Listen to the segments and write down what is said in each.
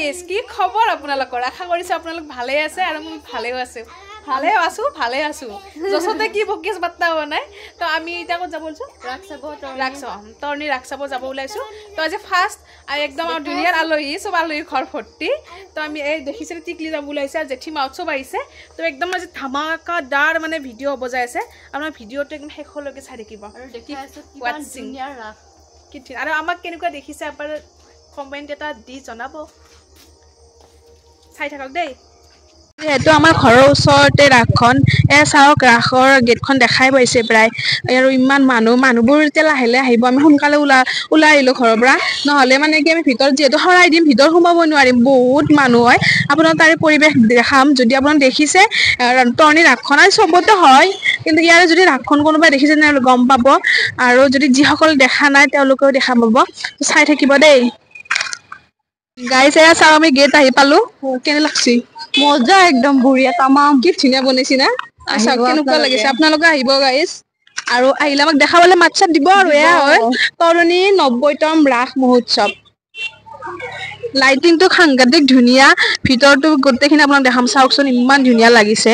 guys কি খবৰ আপোনালোকৰ আশা কৰিছো আপোনালোক ভালে আছে আৰু মই ভালেও আছো ভালে আছো জসতে কি বকিস বাত্তা হোৱা নাই তো আমি এটা কত যাব বলছো তৰ্ণী ৰাখছাব যাব ওলাইছো তো আজি ফাৰ্স্ট একদম আৰু দুনিয়াৰ আলহী সব আলহী ঘৰ ভৰ্তি তো আমি এই দেখিছে টিকলি যাব ওলাইছে আৰু জেঠি মাউত সব আহিছে তো একদম আজি ধামাকাদাৰ মানে ভিডিও হ'ব যাই আছে আপোনাৰ ভিডিওটো একদম শেষলৈকে চাই দেখিব আৰু দেখি আছো কিমান দুনিয়াৰ ৰাখ কি ঠিক আৰু আমাক কেনেকুৱা দেখিছে আপোনাৰ কমেন্ট এটা দি জনাব চাই থাকক দেই যেহেতু আমাৰ ঘৰৰ ওচৰতে ৰাখখন চাওক ৰাখৰ গেটখন দেখাই পাইছে প্ৰায় আৰু ইমান মানুহবোৰ এতিয়া লাহে লাহে আহিব আমি সোনকালে ওলাই আহিলো ঘৰৰ পৰা নহ'লে মানে কি আমি ভিতৰত যিহেতু সৰাই দিম ভিতৰত সোমাব নোৱাৰিম বহুত মানুহ হয় আপোনাৰ তাৰে পৰিৱেশ দেখাম যদি আপোনাক দেখিছে তৰ্ণী ৰাখখন আৰু চবতে হয় কিন্তু ইয়াৰে যদি ৰাখখন কোনোবাই দেখিছে নে গম পাব আৰু যদি যিসকল দেখা নাই তেওঁলোকেও দেখা পাব চাই থাকিব দেই গাইছ এয়া চাও আমি গেট আহি পালো কেনে লাগছি মজা একদম বঢ়িয়া তামাম কি ধুনীয়া বনাইছি না চাওক কেনেকুৱা লাগিছে আপোনালোকে আহিব গাইছ আৰু আহিলে আমাক দেখাবলে মাতছাত দিব আৰু এয়া হয় তৰণী 90তম ৰাস মহোৎসৱ লাইটিংটো সাংঘাতিক ধুনীয়া ভিতৰটো গোটেইখিনি আপোনাক দেখাম চাওকচোন ইমান ধুনীয়া লাগিছে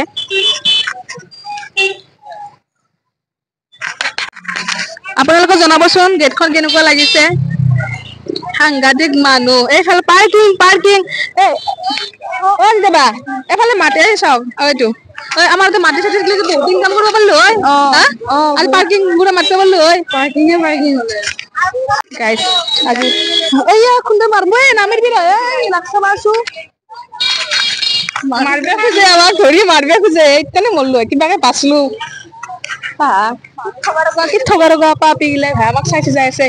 আপোনালোকে জনাবচোন গেটখন কেনেকুৱা লাগিছে সাংঘাতিক মানুহ এইফালে পাৰ্কিং এই যাবা এফালে মাতে চাওক এইটো আমাৰ তো মাটি চাটি বহুত ইনকাম কৰিব পাৰিলো হয় আৰু পাৰ্কিং পুৰা মাতিব পাৰিলো হয় পাৰ্কিং হলে গাইছ আজি এইয়া খুন্দে মারবো নামের বিরা এই লাগছে মারছু মারবে খুঁজে আমার ধরি মারবে খুঁজে এইখানে মরলো কিবাকে বাঁচলো কি ঠগারগা পাপি গিলা ভাই আমাক চাইছে যাই আছে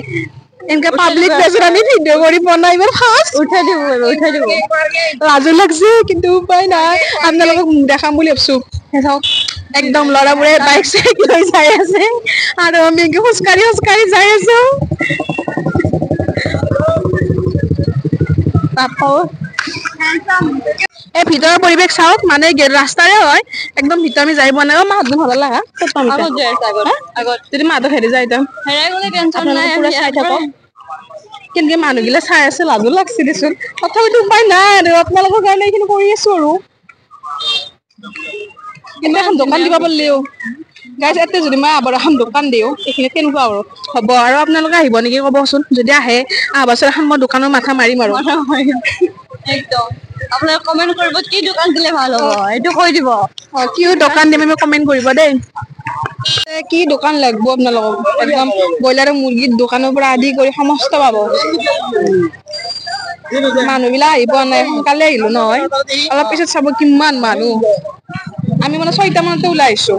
इनका पब्लिक प्लेसर আমি ভিডিও কৰি বনাই এবাৰ ফাস্ট উঠাই দিব লাজু লাগছে কিন্তু উপায় নাই আপোনালোকক দেখাম বুলি ভাবছো চাওক একদম লৰাবোৰে বাইক সাইকেল লৈ যাই আছে আৰু আমি খোজকাঢ়ি যাই আছো পাপা এই ভিতৰৰ পৰিৱেশ চাওক মানে ৰাস্তাৰে হয় একদম ভিতৰ আমি যাই বনাই মাহত ভাল লাগা আগত যদি মাহত হেৰি যায় একদম হেৰাই গলে টেনচন নাই পুৰা চাই থাকক কেনকে মানুহগিলা চাই আছে লাজু লাগছে দেচোন তথাপিতো উপায় নাই আৰু আপোনালোকৰ কাৰণে এইখিনি কৰি আছো আৰু কিন্তু এখন দোকান দিব পাৰিলেও গাইজ এতে যদি মই আবাৰ এখন দোকান দিও এইখিনি কেনেকুৱা আৰু হ'ব আৰু আপোনালোকে আহিব নেকি ক'বচোন যদি আহে আহবাচোন এখন মই দোকানৰ মাথা মাৰিম আৰু একদম আপোনালোকে কমেন্ট কৰিব কি দোকান দিলে ভাল হ'ব এইটো কৈ দিব কি দোকান দিম আমি কমেন্ট কৰিব দেই কি দোকান লাগব আপোনালোকক একদম ব্ৰইলাৰ মুৰ্গীৰ দোকানৰ পৰা আদি কৰি সমস্ত পাব মানুহবিলাক আহিব নাই সোনকালে আহিলো নহয় অলপ পিছত চাব কিমান মানুহ আমি মানে 6টা মানতে ওলাই আহিছো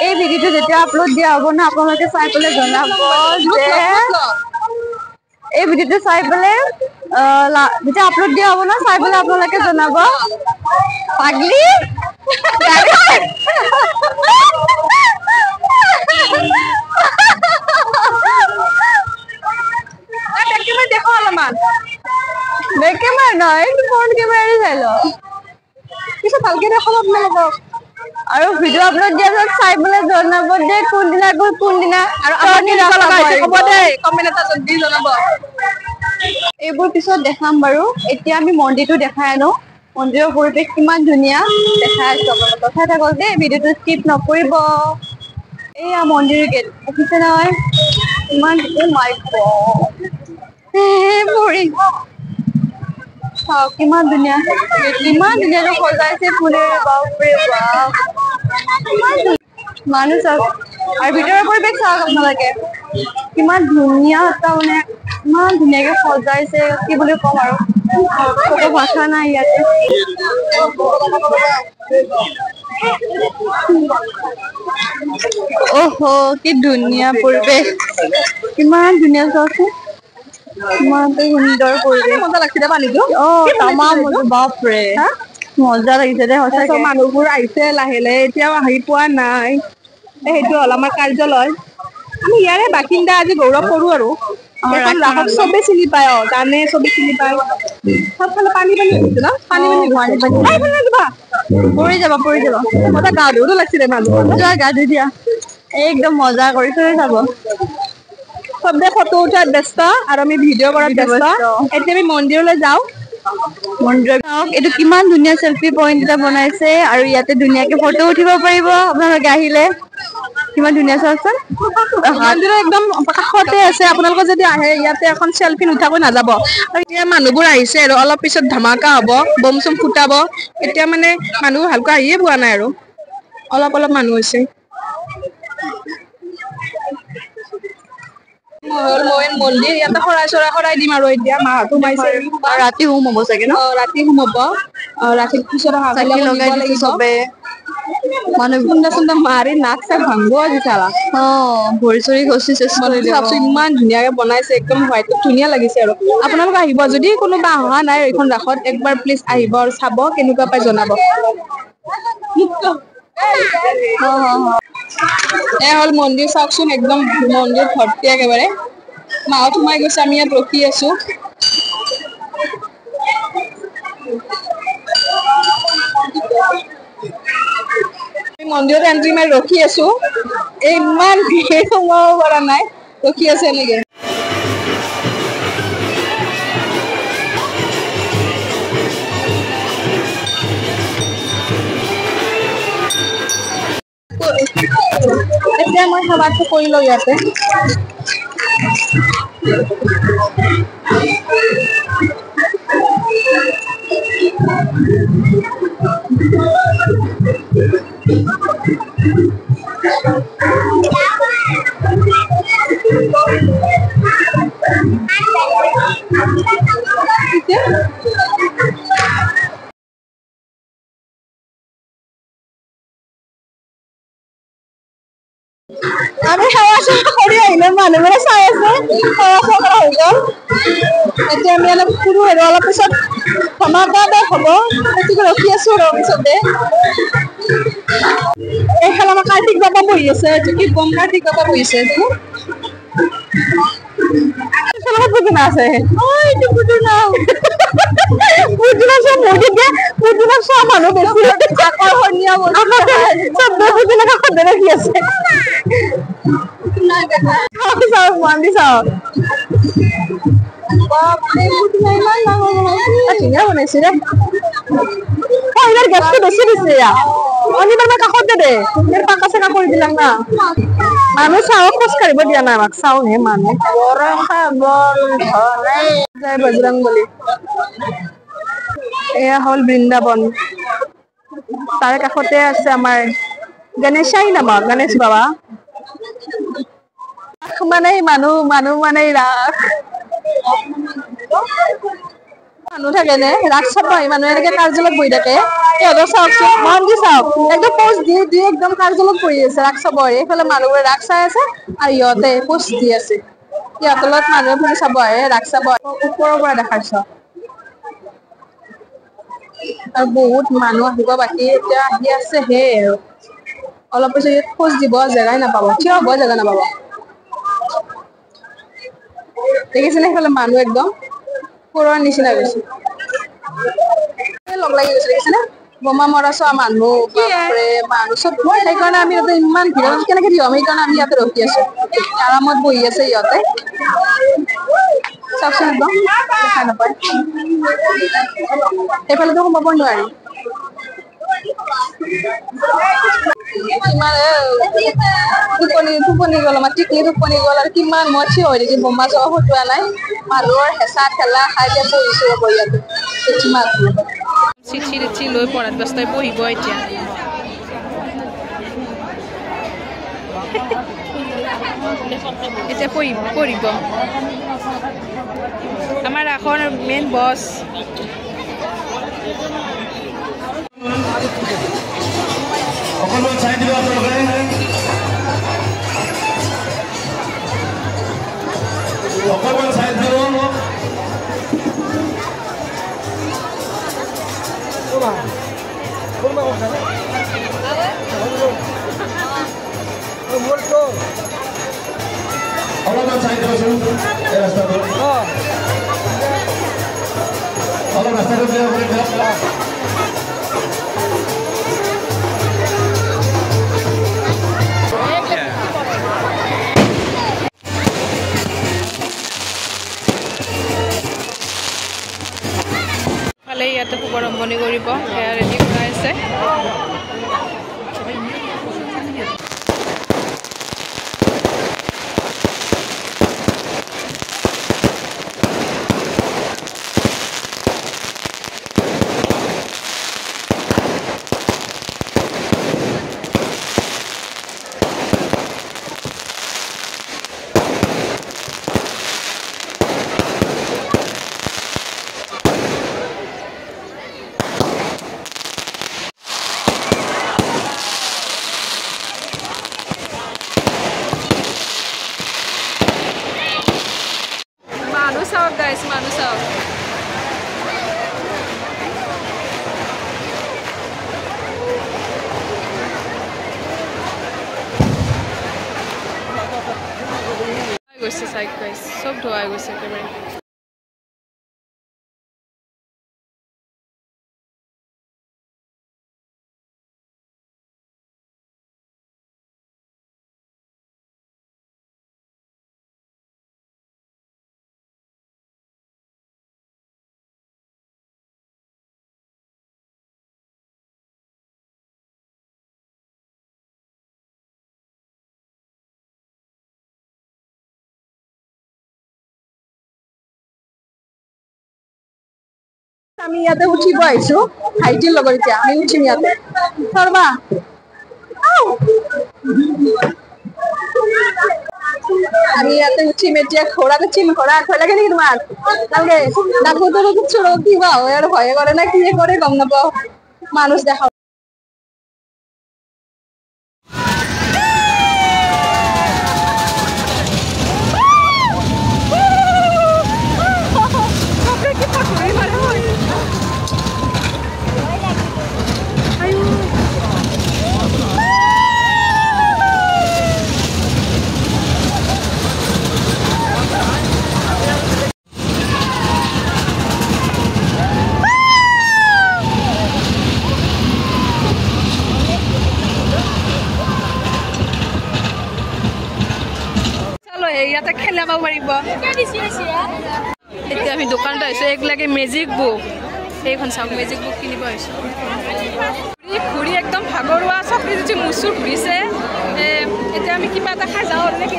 এই ভিডিওটো যেতিয়া আপলোড দিয়া হ'ব না আপোনালোকে চাই পেলাই জনাব যে এই ভিডিওটো চাই পেলাই যেতিয়া আপলোড দিয়া হ'ব না চাই পেলাই আপোনালোকে জনাব পাগলি দেখো অলপমান দেখে মাৰ নহয় ফোন কেমেৰা চাই ল পিছত ভালকে দেখাব আপোনালোকক আৰু ভিডিও আপলোড দিয়া পিছত চাই পেলাই জনাব যে কোনদিনা আৰু আপুনি হ'ব দেই কমেন্ট এটা জলদি জনাব এইবোৰ পিছত দেখাম বাৰু এতিয়া আমি মন্দিৰটো দেখাই আনো মন্দিৰৰ পৰিৱেশ কিমান ধুনীয়া দেখাই আছো আপোনালোকক চাই থাকক দেই ভিডিওটো স্কিপ নকৰিব এয়া মন্দিৰৰ গেট দেখিছে নহয় ইমান মাই গড বৰিং চাওক কিমান ধুনীয়াকৈ সজাইছে ফুলেৰে বাপৰে বাপ মানুহ চাওক আৰু ভিতৰৰ পৰিৱেশ চাওক আপোনালোকে কিমান ধুনীয়া এটা মানে ইমান ধুনীয়াকে সজাইছে কি বুলি কম আৰু ক'ব ভাষা নাই ইয়াতে অহো কি ধুনীয়া পৰিৱেশ কিমান ধুনীয়া চাওকচোন ইমান সুন্দৰ পৰিৱেশ মজা লাগিছে পানীটো তামাম বাপৰে মজা লাগিছে দে সঁচাকে মানুহবোৰ আহিছে লাহে লাহে এতিয়াও আহি পোৱা নাই সেইটো হ'ল আমাৰ কাৰ্যালয় আমি ইয়াৰে বাসিন্দা আজি গৌৰৱ কৰো আৰু ৰাখক চবে চিনি পায় জানে চবে চিনি পায় সবফালে পানী হৈছে ন পানী পৰি যাব মজা গা ধুব লাগিছিলে মানুহ গা ধুই দিয়া একদম মজা কৰিছে চাব চবে ফটো উঠাত ব্যস্ত আৰু আমি ভিডিঅ' কৰাত ব্যস্ত এতিয়া আমি মন্দিৰলৈ যাওঁ মন্দিৰ এইটো কিমান ধুনীয়া সেলফি পইণ্ট এটা বনাইছে আৰু ইয়াতে ধুনীয়াকে ফটো উঠিব পাৰিব আপোনালোকে আহিলে কিমান ধুনীয়া চাওকচোন মন্দিৰৰ একদম কাষতে আছে আপোনালোকে যদি আহে ইয়াতে এখন চেলফি নুঠাকৈ নাযাব আৰু এতিয়া মানুহবোৰ আহিছে আৰু অলপ পিছত ধামাকা হ'ব বম চম ফুটাব এতিয়া মানে মানুহ ভালকৈ আহিয়ে পোৱা নাই আৰু অলপ অলপ মানুহ হৈছে মন্দিৰ ইয়াতে শৰাই দিম আৰু এতিয়া মাহঁতো সোমাইছে ৰাতি হোম হ'ব চাগে ন ৰাতি সোমাব ৰাতিৰ পিছত চাকি লগাই দিছে চবে মানুহ খুন্দা চুন্দা মাৰি নাক চাক ভাংব আজি চালা ভৰি চৰি খচি চেচ কৰি দিব চাওকচোন ইমান ধুনীয়াকে বনাইছে একদম হোৱাইট ধুনীয়া লাগিছে আৰু আপোনালোকে আহিব যদি কোনোবা অহা নাই এইখন ৰাসত একবাৰ প্লিজ আহিব আৰু চাব কেনেকুৱা পাই জনাব হ'ল মন্দিৰ চাওকচোন একদম মন্দিৰ ভৰ্তি একেবাৰে মাহত সোমাই গৈছে আমি ইয়াত ৰখি আছো মন্দিৰত এন্ট্ৰি মাৰি ৰখি আছো ইমান ভিৰ সোমাব পৰা নাই ৰখি আছে এনেকে এতিয়া মই সেৱাটো কৰি লওঁ ইয়াতে আমি সেৱা চেৱা কৰি আহিলে মানুহবোৰে চাই আছে সেৱা চেৱা কৰা হৈ গ'ল এতিয়া আমি অলপ ফুৰো আৰু অলপ পিছত ধামাকা হ'ব গতিকে ৰখি আছো আৰু পিছতে এইফালে আমাৰ কাৰ্তিক বাবা বহি আছে কি গম কাৰ্তিক বাবা বহি আছে পুদিনা আছে পুদিনা চব মুৰ্গীকে পুদিনা চোৱা মানুহ বেছি আকৰ্ষণীয় চবে পুদিনা কাষতে ৰাখি আছে চাওক মান্দি চাওক ধুনীয়া বনাইছে দে এইবাৰ গেছটো বেছি দিছে অনিবাৰ মই কাষতে দে পাকা চাকা কৰি দিলাম না মানুহ চাওক খোজ কাঢ়িব দিয়া নাই আমাক চাও হে মানুহ জয় বজৰং বলি এয়া হ'ল বৃন্দাবন তাৰে কাষতে আছে আমাৰ গণেশাই নামা গণেশ বাবা মানে মানুহ মানে ৰাস মানুহ থাকে নে ৰাস চাব আহি মানুহ এনেকে কাৰ্যালয়ত বহি থাকে সিহঁতৰ চাওকচোন মন্দিৰ চাওক একদম পোষ্ট দি একদম কাৰ্যালয়ত বহি আছে ৰাস চাব আহি এইফালে মানুহবোৰে ৰাস চাই আছে আৰু ইহঁতে পোষ্ট দি আছে সিহঁতৰ লগত মানুহে ফুৰি চাব আহে ৰাস চাব ওপৰৰ পৰা দেখাইছ আৰু বহুত মানুহ আহিব বাকী এতিয়া আহি আছে হে আৰু অলপ পিছত ইয়াত খোজ দিব জেগাই নাপাব থিয় হ'ব জেগা নাপাব দেখিছেনে সেইফালে মানুহ একদম পুৰৰ নিচিনা গৈছে লগ লাগি গৈছে দেখিছেনে বোমা মৰা চোৱা মানুহ বাপৰে মানুহ চব সেইকাৰণে আমি ইয়াতে ইমান ভিৰত কেনেকে দিওঁ সেইকাৰণে আমি ইয়াতে ৰখি আছো আৰামত বহি আছে ইহঁতে চাওকচোন একদম দেখাই নাপায় সেইফালেতো সোমাব নোৱাৰি টোপনি গ'ল আমাৰ টিকলি টোপনি গ'ল আৰু কিমান মই থিয় হৈ থাকি বোমা চোৱা ফুটোৱা নাই মানুহৰ হেঁচা ঠেলা খাই এতিয়া বহিছো ৰ'ব ইয়াতে চিঠি লৈ পঢ়াত ব্যস্ত পঢ়িব এতিয়া এতিয়া পঢ়িব আমাৰ ৰাসৰ মেইন বছ অকণমান চাই দিব আপোনালোকে অকণমান চাই দিব অলপমান চাই দিবচোন এই ৰাস্তাটো অলপ ৰাস্তাটো দিয়া সোনকালে ইয়াতে শুভাৰম্ভণি কৰিব সেয়া ৰেডি কৰাই আছে guys, মানুষ আও গৈছে সাইড গাইস সব ধোয়া গৈছে একেবাৰে আমি ইয়াতে উঠিব আহিছো ভাইটিৰ লগত এতিয়া আমি উঠিম ইয়াতে সৰবা আমি ইয়াতে উঠিম এতিয়া ঘোড়া উঠিম ঘোড়া ভয় লাগে নেকি তোমাৰ নালাগে ডাকুটোৰো কিছু কিবা হয় আৰু ভয়ে কৰে না কি কৰে গম নাপাওঁ মানুষ দেখা ইয়াতে খেলাব পাৰিব এতিয়া আমি দোকানত আহিছোঁ এইবিলাকে মেজিক বুক এইখন চাওক মেজিক বুক কিনিব আহিছোঁ ঘূৰি একদম ভাগৰুৱা চকৰি যদি মুচুৰ ঘূৰিছে এতিয়া আমি কিবা এটা খাই যাওঁ নেকি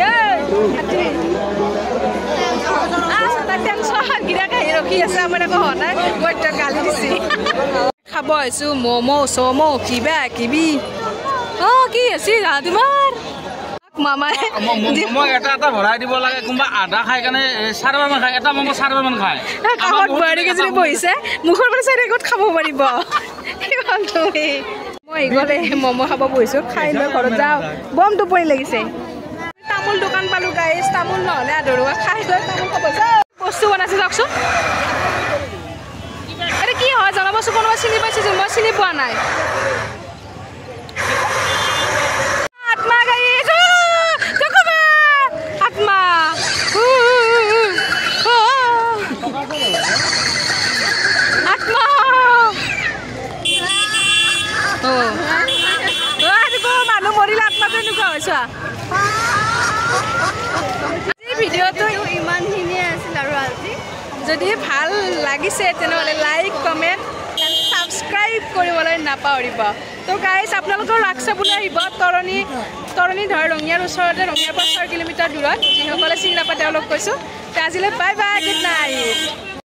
গিৰাকে ৰখি আছে আমাৰ একো হোৱা নাই মই এতিয়া গালি দিছে খাব আহিছোঁ ম'ম' চম' কিবা কিবি কি আছে তোমাৰ মামাই মই এটা ভৰাই দিব লাগে কোনোবা আধা খাই কাৰণে 4 মান খায় এটা মম 4 মান খায় কামত বৰি কেজনী বহিছে মুখৰ পৰা চাই ৰেকৰ্ড খাব পাৰিব মই গলে মম খাব বহিছো খাই লৈ ঘৰত যাওঁ বম টোপনি লাগিছে তামোল দোকান পালো গাইছ তামোল নহলে আধৰুৱা খাই লৈ তামোল খাব যাওঁ বস্তু বনাইছে যাওকচোন আৰে কি হয় জনাবচোন কোনোবা চিনি পাইছে যে মই চিনি পোৱা নাই আত্মা গাইছ আত্মা আত্মা মানুহ মৰিলে আত্মাটো এনেকুৱা হৈছে ভিডিঅ'টো ইমানখিনিয়ে আছিল আৰু আজি যদি ভাল লাগিছে তেনেহ'লে লাইক কমেণ্ট এণ্ড ছাবস্ক্ৰাইব কৰিবলৈ নাপাহৰিব তো গাইজ আপোনালোকৰ ৰাস চাবলৈ আহিব তৰণী ধৰ ৰঙিয়াৰ ওচৰতে ৰঙিয়াৰ পৰা 6 কিলোমিটাৰ দূৰত যিসকলে চিনি নাপায় তেওঁলোক কৈছোঁ আজিলৈ বাই বাই গুড নাইট